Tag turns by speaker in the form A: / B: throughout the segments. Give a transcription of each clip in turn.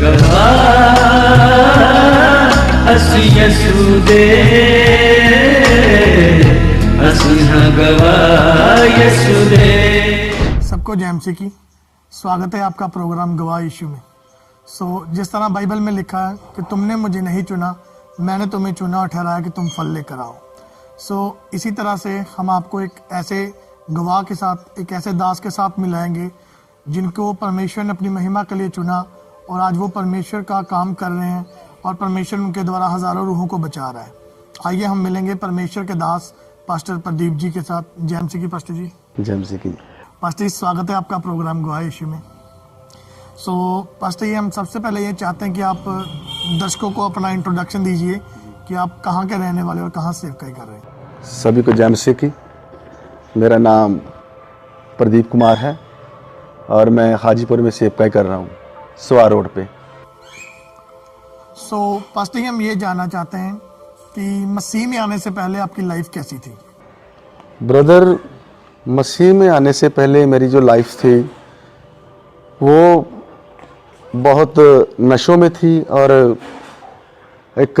A: गवाह असी यसू दे, असी हाँ गवाह यसू दे।
B: सबको जय मसीह की। स्वागत है आपका प्रोग्राम गवाह यीशु में। जिस तरह बाइबल में लिखा है कि तुमने मुझे नहीं चुना, मैंने तुम्हें चुना और ठहराया कि तुम फल लेकर आओ। इसी तरह से हम आपको एक ऐसे गवाह के साथ, एक ऐसे दास के साथ मिलाएंगे जिनको परमेश्वर ने अपनी महिमा के लिए चुना और आज वो परमेश्वर का काम कर रहे हैं और परमेश्वर उनके द्वारा हजारों रूहों को बचा रहा है। आइए हम मिलेंगे परमेश्वर के दास पास्टर प्रदीप जी के साथ। जय मसीह की पास्टर जी।
C: जय मसीह की।
B: पास्टर जी, स्वागत है आपका प्रोग्राम गवाह यीशु में। पास्टर जी, हम सबसे पहले ये चाहते हैं कि आप दर्शकों को अपना इंट्रोडक्शन दीजिए कि आप कहाँ के रहने वाले और कहाँ से सेवकाई कर रहे हैं।
C: सभी को जय मसीह की। मेरा नाम प्रदीप कुमार है और मैं हाजीपुर में सेवकाई कर रहा हूँ, सवार रोड पे।
B: पास्टर जी, हम ये जानना चाहते हैं कि मसीह में आने से पहले आपकी लाइफ कैसी थी?
C: ब्रदर, मसीह में आने से पहले मेरी जो लाइफ थी वो बहुत नशों में थी और एक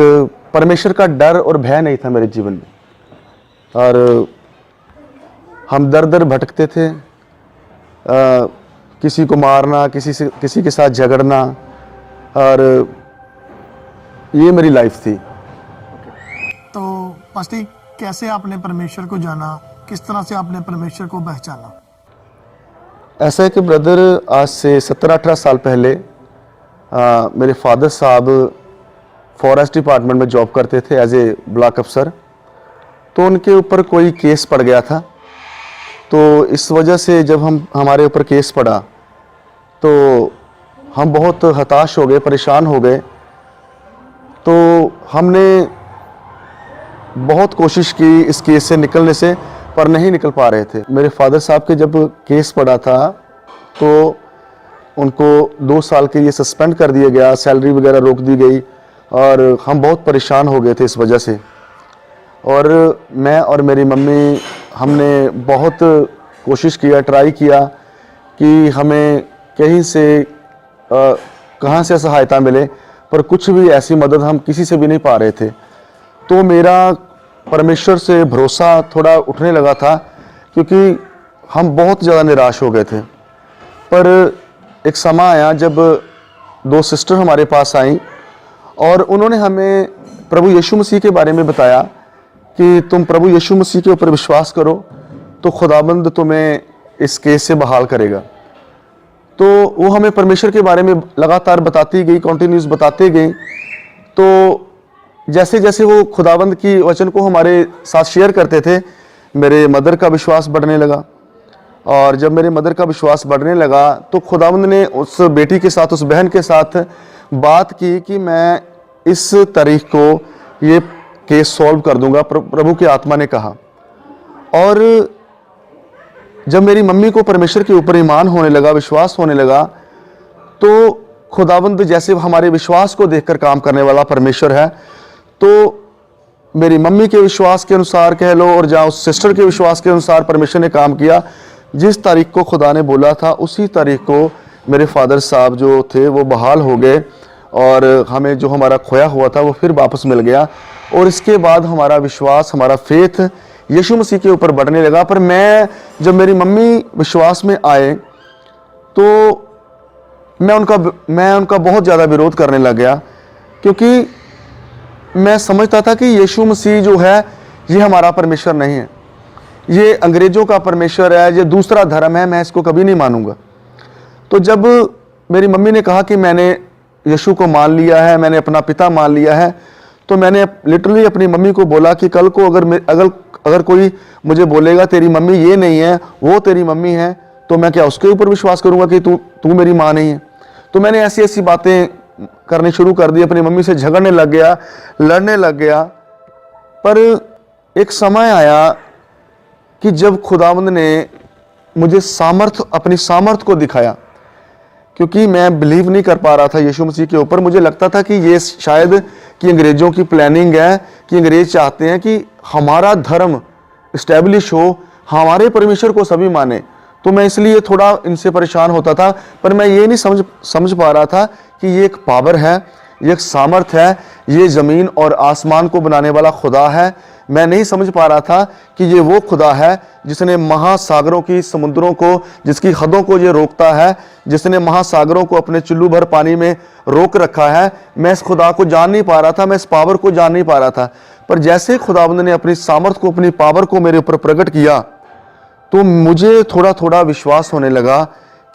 C: परमेश्वर का डर और भय नहीं था मेरे जीवन में, और हम दर दर भटकते थे। किसी को मारना, किसी के साथ झगड़ना, और ये मेरी लाइफ थी।
B: तो पास्टर जी, कैसे आपने परमेश्वर को जाना, किस तरह से आपने परमेश्वर को पहचाना?
C: ऐसा है कि ब्रदर, आज से 17-18 साल पहले मेरे फादर साहब फॉरेस्ट डिपार्टमेंट में जॉब करते थे एज ए ब्लॉक अफसर। तो उनके ऊपर कोई केस पड़ गया था। तो इस वजह से जब हमारे ऊपर केस पड़ा तो हम बहुत हताश हो गए, परेशान हो गए। तो हमने बहुत कोशिश की इस केस से निकलने से, पर नहीं निकल पा रहे थे। मेरे फादर साहब के जब केस पड़ा था तो उनको 2 साल के लिए सस्पेंड कर दिया गया, सैलरी वगैरह रोक दी गई, और हम बहुत परेशान हो गए थे इस वजह से। और मैं और मेरी मम्मी, हमने बहुत कोशिश किया, ट्राई किया कि हमें कहीं से कहाँ से सहायता मिले, पर कुछ भी ऐसी मदद हम किसी से भी नहीं पा रहे थे। तो मेरा परमेश्वर से भरोसा थोड़ा उठने लगा था, क्योंकि हम बहुत ज़्यादा निराश हो गए थे। पर एक समय आया जब 2 सिस्टर हमारे पास आई और उन्होंने हमें प्रभु यीशु मसीह के बारे में बताया कि तुम प्रभु यीशु मसीह के ऊपर विश्वास करो तो खुदाबंद तुम्हें इस केस से बहाल करेगा। तो वो हमें परमेश्वर के बारे में लगातार बताती गई, कंटिन्यूस बताते गई। तो जैसे जैसे वो खुदाबंद की वचन को हमारे साथ शेयर करते थे, मेरे मदर का विश्वास बढ़ने लगा। और जब मेरे मदर का विश्वास बढ़ने लगा तो खुदाबंद ने उस बेटी के साथ, उस बहन के साथ बात की कि मैं इस तारीख को ये केस सॉल्व कर दूंगा, प्रभु की आत्मा ने कहा। और जब मेरी मम्मी को परमेश्वर के ऊपर ईमान होने लगा, विश्वास होने लगा, तो खुदाबंद जैसे हमारे विश्वास को देखकर काम करने वाला परमेश्वर है, तो मेरी मम्मी के विश्वास के अनुसार कह लो और जहाँ उस सिस्टर के विश्वास के अनुसार परमेश्वर ने काम किया। जिस तारीख को खुदा ने बोला था उसी तारीख को मेरे फादर साहब जो थे वो बहाल हो गए और हमें जो हमारा खोया हुआ था वो फिर वापस मिल गया। और इसके बाद हमारा विश्वास, हमारा फेथ यीशु मसीह के ऊपर बढ़ने लगा। पर जब मेरी मम्मी विश्वास में आए तो मैं उनका बहुत ज़्यादा विरोध करने लग गया, क्योंकि मैं समझता था कि यीशु मसीह जो है ये हमारा परमेश्वर नहीं है, ये अंग्रेज़ों का परमेश्वर है, ये दूसरा धर्म है, मैं इसको कभी नहीं मानूंगा। तो जब मेरी मम्मी ने कहा कि मैंने यीशु को मान लिया है, मैंने अपना पिता मान लिया है, तो मैंने लिटरली अपनी मम्मी को बोला कि कल को अगर कोई मुझे बोलेगा तेरी मम्मी ये नहीं है, वो तेरी मम्मी है, तो मैं क्या उसके ऊपर विश्वास करूंगा कि तू मेरी माँ नहीं है? तो मैंने ऐसी ऐसी बातें करनी शुरू कर दी, अपनी मम्मी से झगड़ने लग गया, लड़ने लग गया। पर एक समय आया कि जब खुदावंद ने मुझे अपनी सामर्थ को दिखाया, क्योंकि मैं बिलीव नहीं कर पा रहा था यीशु मसीह के ऊपर। मुझे लगता था कि ये शायद कि अंग्रेज़ों की प्लानिंग है, कि अंग्रेज़ चाहते हैं कि हमारा धर्म इस्टेब्लिश हो, हमारे परमेश्वर को सभी माने। तो मैं इसलिए थोड़ा इनसे परेशान होता था, पर मैं ये नहीं समझ पा रहा था कि ये एक पावर है, ये एक सामर्थ है, ये ज़मीन और आसमान को बनाने वाला खुदा है। मैं नहीं समझ पा रहा था कि ये वो खुदा है जिसने महासागरों की समुद्रों को, जिसकी हदों को ये रोकता है, जिसने महासागरों को अपने चुल्लू भर पानी में रोक रखा है। मैं इस खुदा को जान नहीं पा रहा था, मैं इस पावर को जान नहीं पा रहा था। पर जैसे ही खुदाबंद ने अपनी सामर्थ को, अपनी पावर को मेरे ऊपर प्रकट किया, तो मुझे थोड़ा थोड़ा विश्वास होने लगा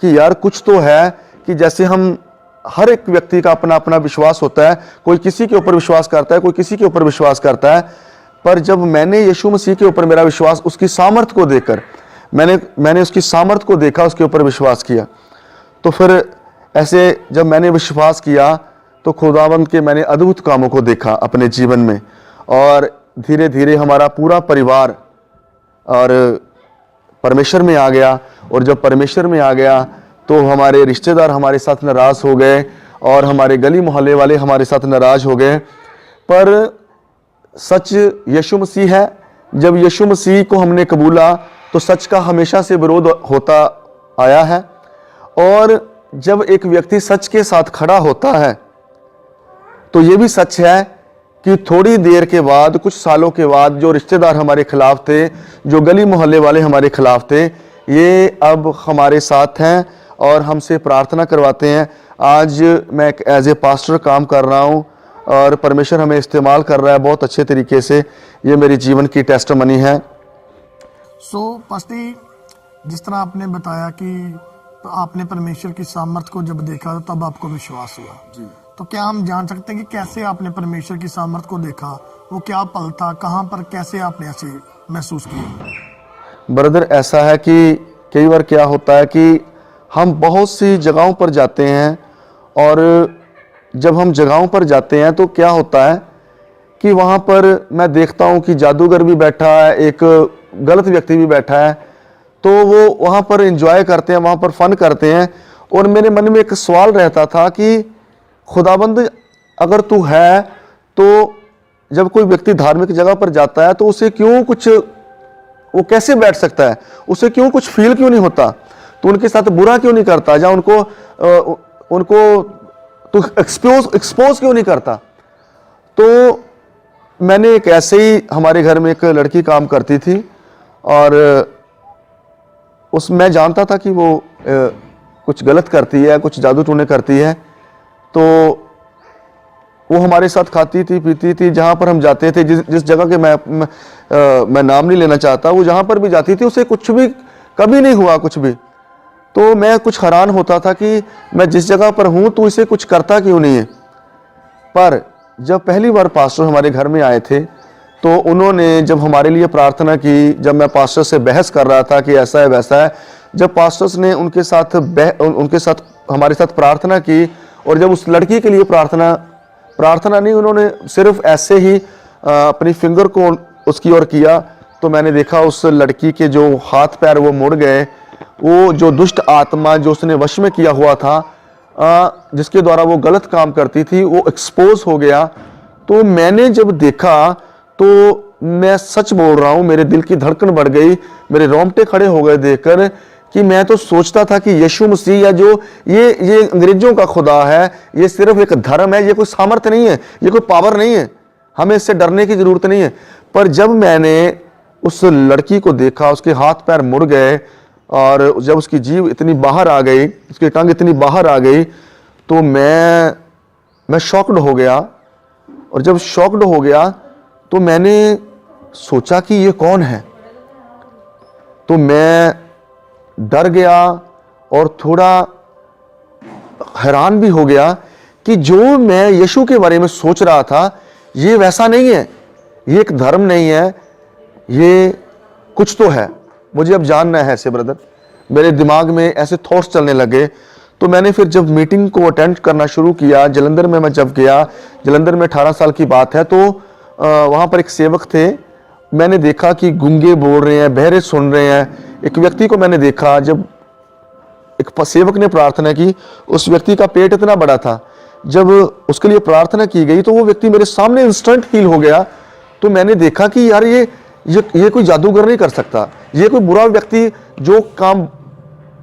C: कि यार कुछ तो है, कि जैसे हम हर एक व्यक्ति का अपना अपना विश्वास होता है, कोई किसी के ऊपर विश्वास करता है, कोई किसी के ऊपर विश्वास करता है। पर जब मैंने यीशु मसीह के ऊपर मेरा विश्वास, उसकी सामर्थ को देखकर, मैंने उसकी सामर्थ को देखा, उसके ऊपर विश्वास किया, तो फिर ऐसे जब मैंने विश्वास किया तो खुदावंद के मैंने अद्भुत कामों को देखा अपने जीवन में। और धीरे धीरे हमारा पूरा परिवार और परमेश्वर में आ गया। और जब परमेश्वर में आ गया तो हमारे रिश्तेदार हमारे साथ नाराज़ हो गए और हमारे गली मोहल्ले वाले हमारे साथ नाराज़ हो गए। पर सच यीशु मसीह है। जब यीशु मसीह को हमने कबूला तो सच का हमेशा से विरोध होता आया है। और जब एक व्यक्ति सच के साथ खड़ा होता है तो ये भी सच है कि थोड़ी देर के बाद, कुछ सालों के बाद, जो रिश्तेदार हमारे खिलाफ थे, जो गली मोहल्ले वाले हमारे खिलाफ थे, ये अब हमारे साथ हैं और हमसे प्रार्थना करवाते हैं। आज मैं एक एज ए पास्टर काम कर रहा हूँ और परमेश्वर हमें इस्तेमाल कर रहा है बहुत अच्छे तरीके से। ये मेरी जीवन की टेस्टमनी है।
B: पास्टी, जिस तरह आपने बताया कि आपने परमेश्वर की सामर्थ को जब देखा तब आपको विश्वास हुआ जी, तो क्या हम जान सकते हैं कि कैसे आपने परमेश्वर की सामर्थ को देखा? वो क्या पल था, कहाँ पर, कैसे आपने ऐसे महसूस किया?
C: ब्रदर, ऐसा है कि कई बार क्या होता है कि हम बहुत सी जगहों पर जाते हैं और जब हम जगहों पर जाते हैं तो क्या होता है कि वहाँ पर मैं देखता हूँ कि जादूगर भी बैठा है, एक गलत व्यक्ति भी बैठा है, तो वो वहाँ पर एंजॉय करते हैं, वहाँ पर फन करते हैं। और मेरे मन में एक सवाल रहता था कि खुदाबंद अगर तू है तो जब कोई व्यक्ति धार्मिक जगह पर जाता है तो उसे क्यों कुछ, वो कैसे बैठ सकता है, उसे क्यों कुछ फील क्यों नहीं होता, तो उनके साथ बुरा क्यों नहीं करता, या उनको तो एक्सपोज क्यों नहीं करता? तो मैंने एक ऐसे ही, हमारे घर में एक लड़की काम करती थी और मैं जानता था कि वो कुछ गलत करती है, कुछ जादू टूने करती है। तो वो हमारे साथ खाती थी, पीती थी, जहाँ पर हम जाते थे, जिस जगह के मैं नाम नहीं लेना चाहता, वो जहाँ पर भी जाती थी उसे कुछ भी कभी नहीं हुआ, कुछ भी। तो मैं कुछ हैरान होता था कि मैं जिस जगह पर हूँ तो इसे कुछ करता क्यों नहीं है। पर जब पहली बार पास्टर हमारे घर में आए थे तो उन्होंने जब हमारे लिए प्रार्थना की, जब मैं पास्टर से बहस कर रहा था कि ऐसा है वैसा है, जब पास्टर्स ने उनके साथ हमारे साथ प्रार्थना की, और जब उस लड़की के लिए प्रार्थना नहीं, उन्होंने सिर्फ ऐसे ही अपनी फिंगर को उसकी ओर किया, तो मैंने देखा उस लड़की के जो हाथ पैर वो मुड़ गए। वो जो दुष्ट आत्मा जो उसने वश में किया हुआ था, जिसके द्वारा वो गलत काम करती थी, वो एक्सपोज हो गया। तो मैंने जब देखा तो मैं सच बोल रहा हूँ, मेरे दिल की धड़कन बढ़ गई, मेरे रोंगटे खड़े हो गए देखकर, कि मैं तो सोचता था कि यीशु मसीह या जो ये अंग्रेजों का खुदा है, ये सिर्फ एक धर्म है, ये कोई सामर्थ्य नहीं है, ये कोई पावर नहीं है, हमें इससे डरने की जरूरत नहीं है। पर जब मैंने उस लड़की को देखा, उसके हाथ पैर मुड़ गए और जब उसकी जीभ इतनी बाहर आ गई, उसकी टंग इतनी बाहर आ गई, तो मैं शॉक्ड हो गया। और जब शॉक्ड हो गया तो मैंने सोचा कि ये कौन है। तो मैं डर गया और थोड़ा हैरान भी हो गया कि जो मैं यीशु के बारे में सोच रहा था ये वैसा नहीं है, ये एक धर्म नहीं है, ये कुछ तो है, मुझे अब जानना है ऐसे। ब्रदर, मेरे दिमाग में ऐसे थॉट्स चलने लगे। तो मैंने फिर जब मीटिंग को अटेंड करना शुरू किया, जलंधर में मैं जब गया, जलंधर में 18 साल की बात है, तो वहाँ पर एक सेवक थे। मैंने देखा कि गूंगे बोल रहे हैं, बहरे सुन रहे हैं। एक व्यक्ति को मैंने देखा, जब एक सेवक ने प्रार्थना की, उस व्यक्ति का पेट इतना बड़ा था, जब उसके लिए प्रार्थना की गई तो वो व्यक्ति मेरे सामने इंस्टेंट हील हो गया। तो मैंने देखा कि यार ये कोई जादूगर नहीं कर सकता, ये कोई बुरा व्यक्ति, जो काम,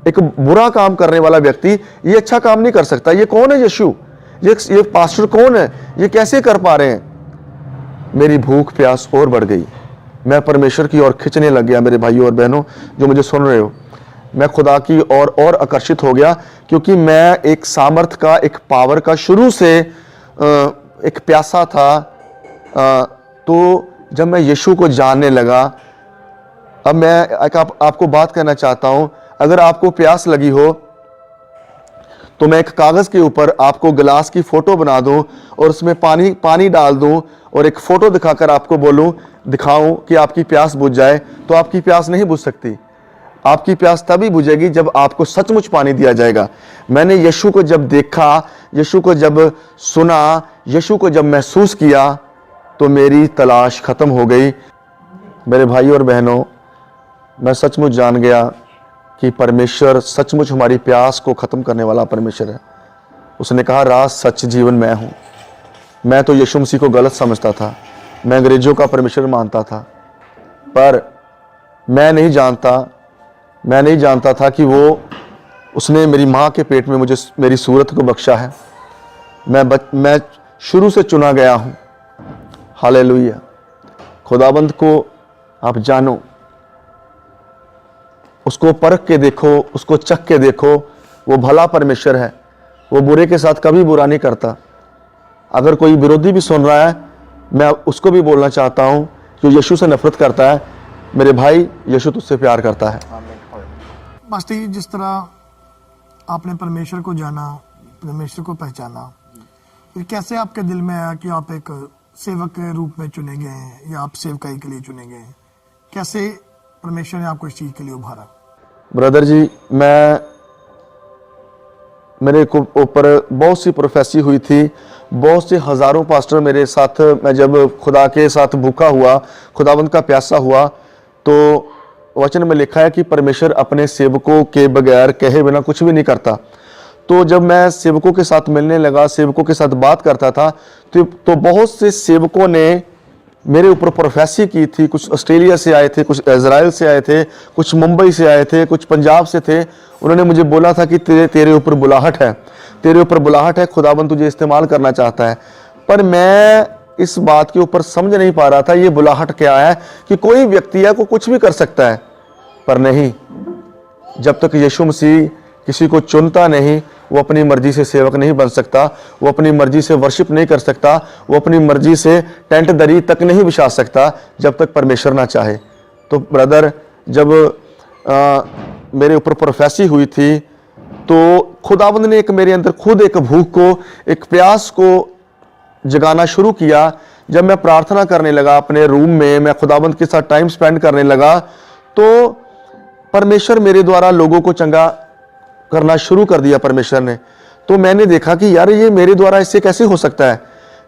C: एक बुरा काम करने वाला व्यक्ति ये अच्छा काम नहीं कर सकता। ये कौन है? यीशु। ये पास्टर कौन है, ये कैसे कर पा रहे हैं। मेरी भूख प्यास और बढ़ गई, मैं परमेश्वर की ओर खिंचने लग गया। मेरे भाइयों और बहनों जो मुझे सुन रहे हो, मैं खुदा की ओर और आकर्षित हो गया, क्योंकि मैं एक सामर्थ का, एक पावर का शुरू से एक प्यासा था। तो जब मैं यीशु को जानने लगा, अब मैं आपको बात करना चाहता हूं, अगर आपको प्यास लगी हो तो मैं एक कागज के ऊपर आपको गिलास की फोटो बना दूं और उसमें पानी डाल दूं और एक फोटो दिखाकर आपको दिखाऊं कि आपकी प्यास बुझ जाए, तो आपकी प्यास नहीं बुझ सकती। आपकी प्यास तभी बुझेगी जब आपको सचमुच पानी दिया जाएगा। मैंने यीशु को जब देखा, यीशु को जब सुना, यीशु को जब महसूस किया, तो मेरी तलाश खत्म हो गई। मेरे भाई और बहनों, मैं सचमुच जान गया कि परमेश्वर सचमुच हमारी प्यास को खत्म करने वाला परमेश्वर है। उसने कहा, राज सच जीवन मैं हूं। मैं तो यीशु मसीह को गलत समझता था, मैं अंग्रेजों का परमेश्वर मानता था, पर मैं नहीं जानता था कि उसने मेरी माँ के पेट में मुझे मेरी सूरत को बख्शा है। मैं शुरू से चुना गया हूँ। हालेलुया। खुदाबंद को आप जानो, उसको परख के देखो, उसको चख के देखो। वो भला परमेश्वर है, वो बुरे के साथ कभी बुरा नहीं करता। अगर कोई विरोधी भी सुन रहा है, मैं उसको भी बोलना चाहता हूं, जो यीशु से नफरत करता है, मेरे भाई, यीशु तुझसे प्यार करता है।
B: मास्टर जी, जिस तरह आपने परमेश्वर को जाना, परमेश्वर को पहचाना, फिर कैसे आपके दिल में आया कि आप एक सेवक के रूप में चुने गए हैं या आप सेवकाई के लिए चुने गए हैं? कैसे परमेश्वर ने आपको इस चीज के लिए उभारा?
C: ब्रदर जी, मेरे ऊपर बहुत सी प्रोफेसी हुई थी, बहुत से हजारों पास्टर मेरे साथ, मैं जब खुदा के साथ भूखा हुआ, खुदावंद का प्यासा हुआ, तो वचन में लिखा है कि परमेश्वर अपने सेवकों के बगैर कहे बिना कुछ भी नहीं करता। तो जब मैं सेवकों के साथ मिलने लगा, सेवकों के साथ बात करता था, तो बहुत से सेवकों ने मेरे ऊपर प्रोफेसी की थी। कुछ ऑस्ट्रेलिया से आए थे, कुछ इजराइल से आए थे, कुछ मुंबई से आए थे, कुछ पंजाब से थे। उन्होंने मुझे बोला था कि तेरे ऊपर बुलाहट है, तेरे ऊपर बुलाहट है, खुदाबंद तुझे इस्तेमाल करना चाहता है। पर मैं इस बात के ऊपर समझ नहीं पा रहा था ये बुलाहट क्या है, कि कोई व्यक्ति है को कुछ भी कर सकता है। पर नहीं, जब तक यीशु मसीह किसी को चुनता नहीं, वो अपनी मर्जी से सेवक नहीं बन सकता, वो अपनी मर्जी से वर्शिप नहीं कर सकता, वो अपनी मर्जी से टेंट दरी तक नहीं बिछा सकता जब तक परमेश्वर ना चाहे। तो ब्रदर, जब मेरे ऊपर प्रोफेसी हुई थी, तो खुदाबंद ने मेरे अंदर खुद एक भूख को, एक प्यास को जगाना शुरू किया। जब मैं प्रार्थना करने लगा अपने रूम में, मैं खुदाबंद के साथ टाइम स्पेंड करने लगा, तो परमेश्वर मेरे द्वारा लोगों को चंगा करना शुरू कर दिया परमेश्वर ने। तो मैंने देखा कि यार, ये मेरे द्वारा इससे कैसे हो सकता है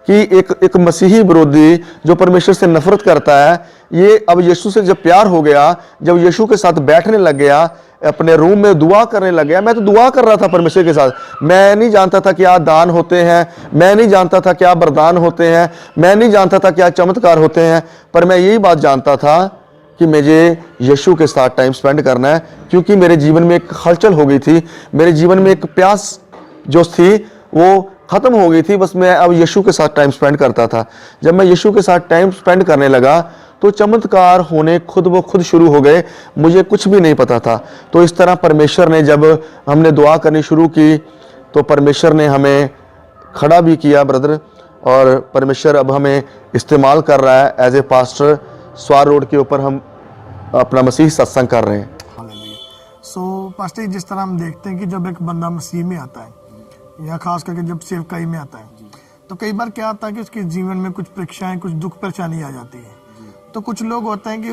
C: कि एक मसीही विरोधी जो परमेश्वर से नफरत करता है, ये अब यीशु से जब प्यार हो गया, जब यीशु के साथ बैठने लग गया, अपने रूम में दुआ करने लग गया। मैं तो दुआ कर रहा था परमेश्वर के साथ। मैं नहीं जानता था क्या दान होते हैं, मैं नहीं जानता था क्या वरदान होते हैं, मैं नहीं जानता था क्या चमत्कार होते हैं, पर मैं यही बात जानता था कि मुझे यीशु के साथ टाइम स्पेंड करना है, क्योंकि मेरे जीवन में एक हलचल हो गई थी, मेरे जीवन में एक प्यास जो थी वो खत्म हो गई थी। बस मैं अब यीशु के साथ टाइम स्पेंड करता था। जब मैं यीशु के साथ टाइम स्पेंड करने लगा, तो चमत्कार होने खुद ब खुद शुरू हो गए, मुझे कुछ भी नहीं पता था। तो इस तरह परमेश्वर ने, जब हमने दुआ करनी शुरू की, तो परमेश्वर ने हमें खड़ा भी किया ब्रदर, और परमेश्वर अब हमें इस्तेमाल कर रहा है एज ए पास्टर। स्वार रोड के ऊपर हम अपना मसीह सत्संग कर रहे हैं।
B: सो पास्टर, जिस तरह हम देखते हैं कि जब एक बंदा मसीह में आता है, या खास करके जब सेवकाई में आता है, तो कई बार क्या आता है कि उसके जीवन में कुछ परीक्षाएं, कुछ दुख परेशानी आ जाती है। तो कुछ लोग होते हैं कि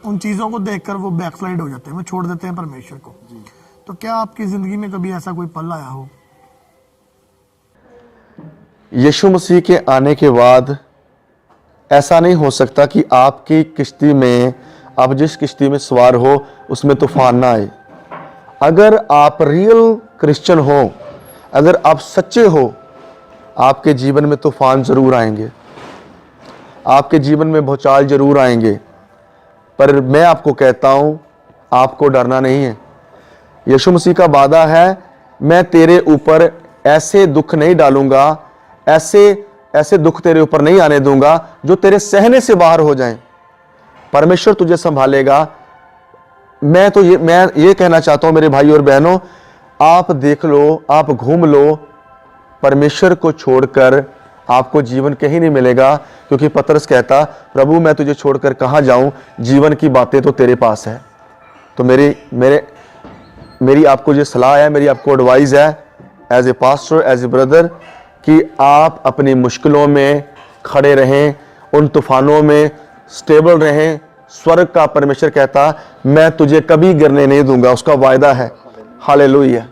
B: उन चीज़ों को देखकर वो बैकस्लाइड हो जाते हैं, वो छोड़ देते हैं परमेश्वर को। तो क्या आपकी जिंदगी में कभी ऐसा कोई पल आया हो?
C: यीशु मसीह के आने के बाद ऐसा नहीं हो सकता कि आपकी किश्ती में, आप जिस किश्ती में सवार हो, उसमें तूफान ना आए। अगर आप रियल क्रिश्चियन हो, अगर आप सच्चे हो, आपके जीवन में तूफान जरूर आएंगे, आपके जीवन में भूचाल जरूर आएंगे। पर मैं आपको कहता हूं, आपको डरना नहीं है। यीशु मसीह का वादा है, मैं तेरे ऊपर ऐसे दुख नहीं डालूंगा, ऐसे ऐसे दुख तेरे ऊपर नहीं आने दूंगा जो तेरे सहने से बाहर हो जाएं। परमेश्वर तुझे संभालेगा। मैं ये कहना चाहता हूं मेरे भाई और बहनों, आप देख लो, आप घूम लो, परमेश्वर को छोड़कर आपको जीवन कहीं नहीं मिलेगा, क्योंकि पतरस कहता, प्रभु मैं तुझे छोड़कर कहां जाऊं, जीवन की बातें तो तेरे पास है। तो मेरी आपको जो सलाह है, मेरी आपको एडवाइस है as a pastor, as a brother, कि आप अपनी मुश्किलों में खड़े रहें, उन तूफानों में स्टेबल रहें। स्वर्ग का परमेश्वर कहता, मैं तुझे कभी गिरने नहीं दूंगा, उसका वायदा है। हालेलुया।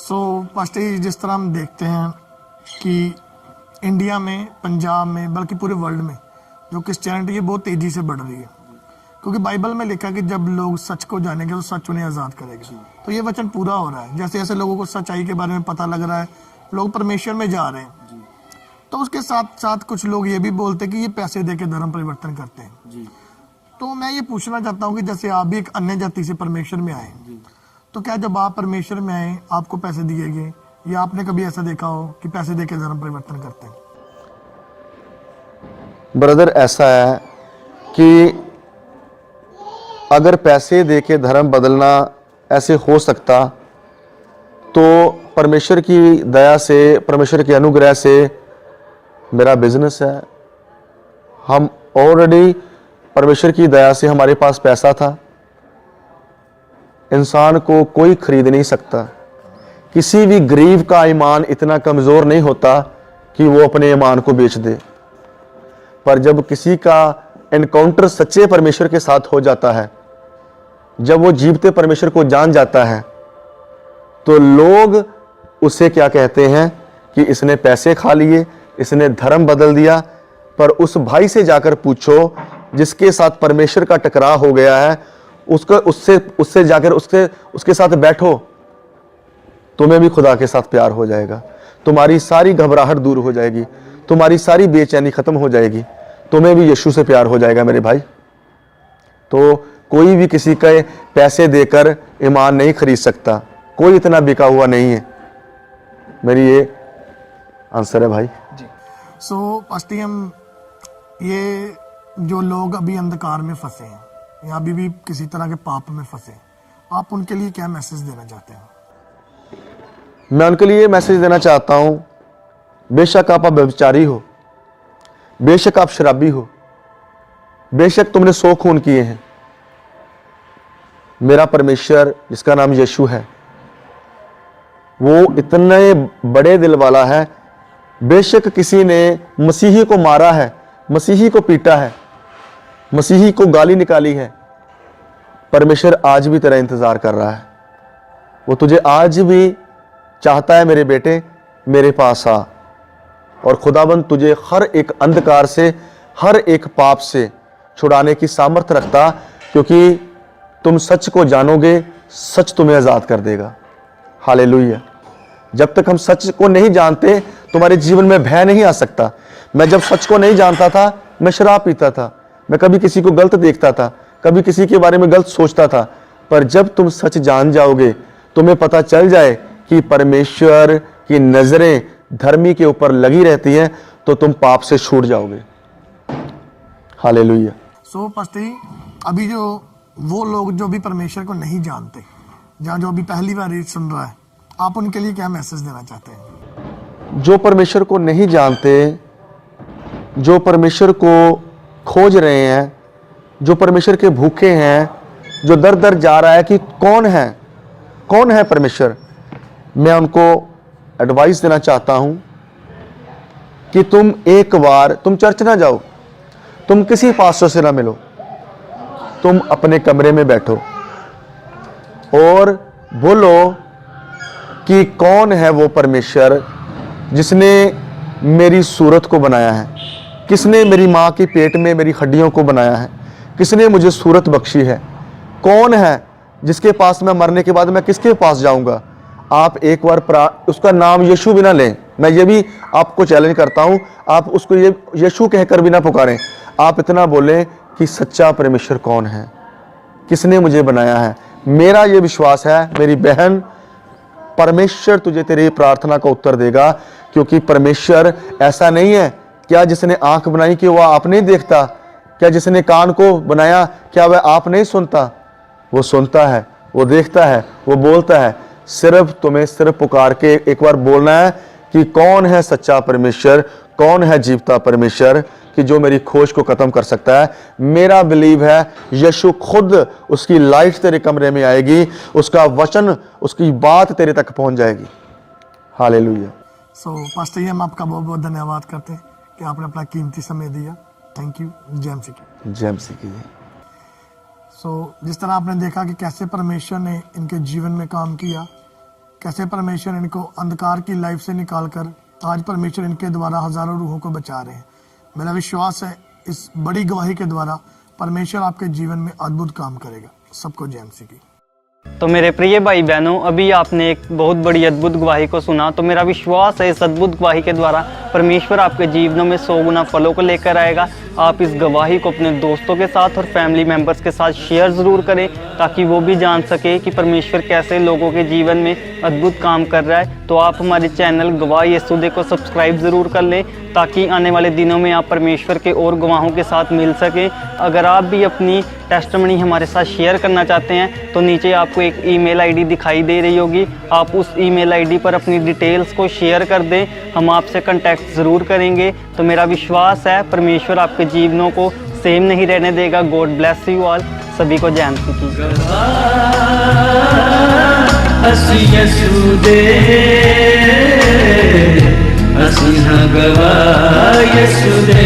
B: पास्टर जी, जिस तरह हम देखते हैं कि इंडिया में, पंजाब में, बल्कि पूरे वर्ल्ड में जो क्रिश्चियनिटी है बहुत तेजी से बढ़ रही है, क्योंकि बाइबल में लिखा कि जब लोग सच को जानेंगे तो सच उन्हें आज़ाद करेगा। तो ये वचन पूरा हो रहा है। जैसे जैसे लोगों को सच्चाई के बारे में पता लग रहा है, लोग परमेश्वर में जा रहे हैं। तो उसके साथ साथ कुछ लोग ये भी बोलते हैं कि ये पैसे दे के धर्म परिवर्तन करते हैं। तो मैं ये पूछना चाहता हूँ कि जैसे आप भी एक अन्य जाति से परमेश्वर में आए, तो क्या जब आप परमेश्वर में आए आपको पैसे दिए गए, या आपने कभी ऐसा देखा हो कि पैसे दे के धर्म परिवर्तन करते हैं?
C: ब्रदर, ऐसा है कि अगर पैसे दे के धर्म बदलना ऐसे हो सकता, तो परमेश्वर की दया से, परमेश्वर के अनुग्रह से मेरा बिजनेस है। हम ऑलरेडी परमेश्वर की दया से हमारे पास पैसा था। इंसान को कोई खरीद नहीं सकता। किसी भी गरीब का ईमान इतना कमज़ोर नहीं होता कि वो अपने ईमान को बेच दे। पर जब किसी का एनकाउंटर सच्चे परमेश्वर के साथ हो जाता है, जब वो जीवते परमेश्वर को जान जाता है, तो लोग उसे क्या कहते हैं कि इसने पैसे खा लिए, इसने धर्म बदल दिया। पर उस भाई से जाकर पूछो जिसके साथ परमेश्वर का टकराव हो गया है, उससे जाकर उसके साथ बैठो, तुम्हें भी खुदा के साथ प्यार हो जाएगा। तुम्हारी सारी घबराहट दूर हो जाएगी, तुम्हारी सारी बेचैनी खत्म हो जाएगी, तुम्हें भी यीशु से प्यार हो जाएगा मेरे भाई। तो कोई भी किसी के पैसे देकर ईमान नहीं खरीद सकता, कोई इतना बिका हुआ नहीं है। मेरी ये आंसर है भाई
B: जी। पास्टर, हम ये जो लोग अभी अंधकार में फंसे हैं या अभी भी किसी तरह के पाप में फंसे, आप उनके लिए क्या मैसेज देना चाहते हैं?
C: मैं उनके लिए मैसेज देना चाहता हूं, बेशक आप व्यभिचारी हो, बेशक आप शराबी हो, बेशक तुमने 100 खून किए हैं, मेरा परमेश्वर जिसका नाम यीशु है, वो इतने बड़े दिल वाला है। बेशक किसी ने मसीही को मारा है, मसीही को पीटा है, मसीही को गाली निकाली है, परमेश्वर आज भी तेरा इंतजार कर रहा है। वो तुझे आज भी चाहता है, मेरे बेटे मेरे पास आ। और खुदाबंद तुझे हर एक अंधकार से, हर एक पाप से छुड़ाने की सामर्थ्य रखता, क्योंकि तुम सच को जानोगे, सच तुम्हें आजाद कर देगा। हालेलुया। जब तक हम सच को नहीं जानते, तुम्हारे जीवन में भय नहीं आ सकता। मैं जब सच को नहीं जानता था, मैं शराब पीता था, मैं कभी किसी को गलत देखता था, कभी किसी के बारे में गलत सोचता था। पर जब तुम सच जान जाओगे, तुम्हें पता चल जाए कि परमेश्वर की नजरें धर्मी के ऊपर लगी रहती हैं, तो तुम पाप से छूट जाओगे। हालेलुया।
B: पास्टर जी, अभी जो वो लोग जो भी परमेश्वर को नहीं जानते, या जो अभी पहली बार ये सुन रहा है, आप उनके लिए क्या मैसेज देना चाहते हैं?
C: जो परमेश्वर को नहीं जानते, जो परमेश्वर को खोज रहे हैं, जो परमेश्वर के भूखे हैं, जो दर दर जा रहा है कि कौन है परमेश्वर, मैं उनको एडवाइस देना चाहता हूं कि तुम एक बार, तुम चर्च ना जाओ, तुम किसी पास्टर से ना मिलो, तुम अपने कमरे में बैठो और बोलो कि कौन है वो परमेश्वर जिसने मेरी सूरत को बनाया है, किसने मेरी माँ के पेट में मेरी हड्डियों को बनाया है, किसने मुझे सूरत बख्शी है, कौन है जिसके पास मैं मरने के बाद मैं किसके पास जाऊंगा। आप एक बार उसका नाम यीशु भी ना लें, मैं ये भी आपको चैलेंज करता हूं, आप उसको ये यीशु कहकर भी ना पुकारें। आप इतना बोलें कि सच्चा परमेश्वर कौन है, किसने मुझे बनाया है। मेरा ये विश्वास है मेरी बहन, परमेश्वर तुझे तेरी प्रार्थना का उत्तर देगा, क्योंकि परमेश्वर ऐसा नहीं है। क्या जिसने आंख बनाई कि वह आप नहीं देखता? क्या जिसने कान को बनाया क्या वह आप नहीं सुनता? वो सुनता है, वो देखता है, वो बोलता है। तुम्हें सिर्फ पुकार के एक बार बोलना है कि कौन है सच्चा परमेश्वर, कौन है जीवता परमेश्वर, कि जो मेरी खोज को खत्म कर सकता है। मेरा बिलीव है यीशु खुद, उसकी लाइट तेरे कमरे में आएगी, उसका वचन, उसकी बात तेरे तक पहुंच जाएगी। हालेलुया।
B: पास्टर जी, हम आपका बहुत बहुत धन्यवाद करते हैं कि आपने अपना कीमती समय दिया। Thank you. जय मसीह।
C: जय मसीह की।
B: जिस तरह आपने देखा कि कैसे परमेश्वर ने इनके जीवन में काम किया, कैसे परमेश्वर इनको अंधकार की लाइफ से निकालकर आज परमेश्वर इनके द्वारा हजारों रूहों को बचा रहे हैं। मेरा विश्वास है इस बड़ी गवाही के द्वारा परमेश्वर आपके जीवन में अद्भुत काम करेगा। सबको जय मसीह की।
D: तो मेरे प्रिय भाई बहनों, अभी आपने एक बहुत बड़ी अद्भुत गवाही को सुना। तो मेरा विश्वास है इस अद्भुत गवाही के द्वारा परमेश्वर आपके जीवनों में 100 गुना फलों को लेकर आएगा। आप इस गवाही को अपने दोस्तों के साथ और फैमिली मेंबर्स के साथ शेयर ज़रूर करें, ताकि वो भी जान सके कि परमेश्वर कैसे लोगों के जीवन में अद्भुत काम कर रहा है। तो आप हमारे चैनल गवाह यीशु को सब्सक्राइब ज़रूर कर लें, ताकि आने वाले दिनों में आप परमेश्वर के और गवाहों के साथ मिल सकें। अगर आप भी अपनी टेस्टमनी हमारे साथ शेयर करना चाहते हैं तो नीचे आपको एक ईमेल आईडी दिखाई दे रही होगी, आप उस ईमेल आईडी पर अपनी डिटेल्स को शेयर कर दें, हम आपसे कांटेक्ट ज़रूर करेंगे। तो मेरा विश्वास है परमेश्वर आपके जीवनों को सेम नहीं रहने देगा। God bless you all. सभी को जय मसीह की।
A: ਅਸੀਂ ਯਿਸੂ ਦੇ, ਅਸੀਂ ਹਾਂ ਗਵਾਹ ਯਿਸੂ ਦੇ।